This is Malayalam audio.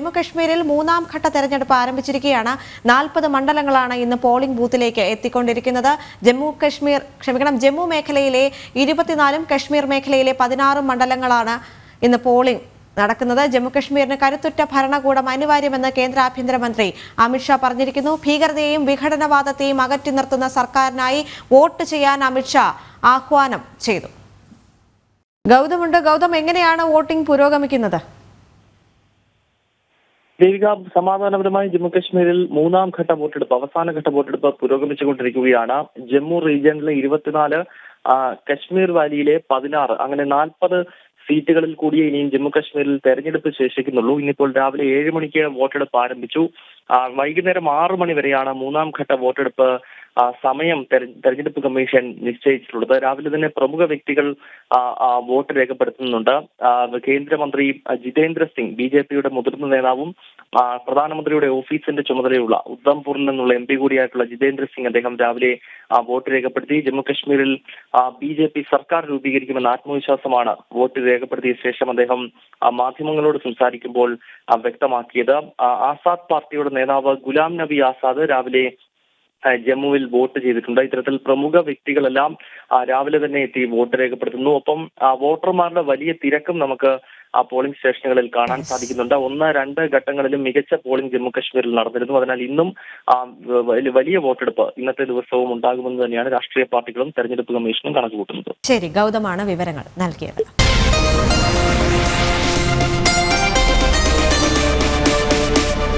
ജമ്മു കശ്മീരിൽ മൂന്നാം ഘട്ട തെരഞ്ഞെടുപ്പ് ആരംഭിച്ചിരിക്കുകയാണ്. 40 മണ്ഡലങ്ങളാണ് ഇന്ന് പോളിംഗ് ബൂത്തിലേക്ക് എത്തിക്കൊണ്ടിരിക്കുന്നത്. ജമ്മു മേഖലയിലെ 24 കശ്മീർ മേഖലയിലെ 16 മണ്ഡലങ്ങളാണ് ഇന്ന് പോളിംഗ് നടക്കുന്നത്. ജമ്മുകശ്മീരിന് കരുത്തുറ്റ ഭരണകൂടം അനിവാര്യമെന്ന് കേന്ദ്ര ആഭ്യന്തരമന്ത്രി അമിത്ഷാ പറഞ്ഞിരിക്കുന്നു. ഭീകരതയെയും വിഘടനവാദത്തെയും അകറ്റി നിർത്തുന്ന സർക്കാരിനായി വോട്ട് ചെയ്യാൻ അമിത്ഷാ ആഹ്വാനം ചെയ്തു. ഗൗതം, എങ്ങനെയാണ് വോട്ടിംഗ് പുരോഗമിക്കുന്നത്? ദേവിക, സമാധാനപരമായി ജമ്മുകശ്മീരിൽ മൂന്നാം ഘട്ട വോട്ടെടുപ്പ്, അവസാനഘട്ട വോട്ടെടുപ്പ് പുരോഗമിച്ചുകൊണ്ടിരിക്കുകയാണ്. ജമ്മു റീജിയനിലെ 24, കശ്മീർ വാലിയിലെ 16, അങ്ങനെ 40 സീറ്റുകളിൽ കൂടിയേ ഇനിയും ജമ്മുകശ്മീരിൽ തെരഞ്ഞെടുപ്പ് ശേഷിക്കുന്നുള്ളൂ. ഇന്നിപ്പോൾ രാവിലെ 7 മണിക്ക് വോട്ടെടുപ്പ് ആരംഭിച്ചു. വൈകുന്നേരം 6 മണി വരെയാണ് മൂന്നാം ഘട്ട വോട്ടെടുപ്പ് സമയം തെരഞ്ഞെടുപ്പ് കമ്മീഷൻ നിശ്ചയിച്ചിട്ടുള്ളത്. രാവിലെ തന്നെ പ്രമുഖ വ്യക്തികൾ വോട്ട് രേഖപ്പെടുത്തുന്നുണ്ട്. കേന്ദ്രമന്ത്രി ജിതേന്ദ്ര സിംഗ്, BJPയുടെ മുതിർന്ന നേതാവും പ്രധാനമന്ത്രിയുടെ ഓഫീസിന്റെ ചുമതലയുള്ള ഉദ്ധംപൂരിൽ നിന്നുള്ള MP കൂടിയായിട്ടുള്ള ജിതേന്ദ്ര സിംഗ്, അദ്ദേഹം രാവിലെ വോട്ട് രേഖപ്പെടുത്തി. ജമ്മുകശ്മീരിൽ BJP സർക്കാർ രൂപീകരിക്കുമെന്ന ആത്മവിശ്വാസമാണ് വോട്ട് രേഖപ്പെടുത്തിയ ശേഷം അദ്ദേഹം മാധ്യമങ്ങളോട് സംസാരിക്കുമ്പോൾ വ്യക്തമാക്കിയത്. ആസാദ് പാർട്ടിയുടെ നേതാവ് ഗുലാം നബി ആസാദ് രാവിലെ ജമ്മുവിൽ വോട്ട് ചെയ്തിട്ടുണ്ട്. ഇത്തരത്തിൽ പ്രമുഖ വ്യക്തികളെല്ലാം രാവിലെ തന്നെ എത്തി വോട്ട് രേഖപ്പെടുത്തുന്നു. ഒപ്പം വോട്ടർമാരുടെ വലിയ തിരക്കും നമുക്ക് പോളിംഗ് സ്റ്റേഷനുകളിൽ കാണാൻ സാധിക്കുന്നുണ്ട്. 1, 2 ഘട്ടങ്ങളിലും മികച്ച പോളിംഗ് ജമ്മുകശ്മീരിൽ നടന്നിരുന്നു. അതിനാൽ ഇന്നും വലിയ വോട്ടെടുപ്പ് ഇന്നത്തെ ദിവസവും ഉണ്ടാകുമെന്ന് തന്നെയാണ് രാഷ്ട്രീയ പാർട്ടികളും തെരഞ്ഞെടുപ്പ് കമ്മീഷനും കണക്കുകൂട്ടുന്നത്. ശരി, ഗൗതമാണ് വിവരങ്ങൾ നൽകിയത്.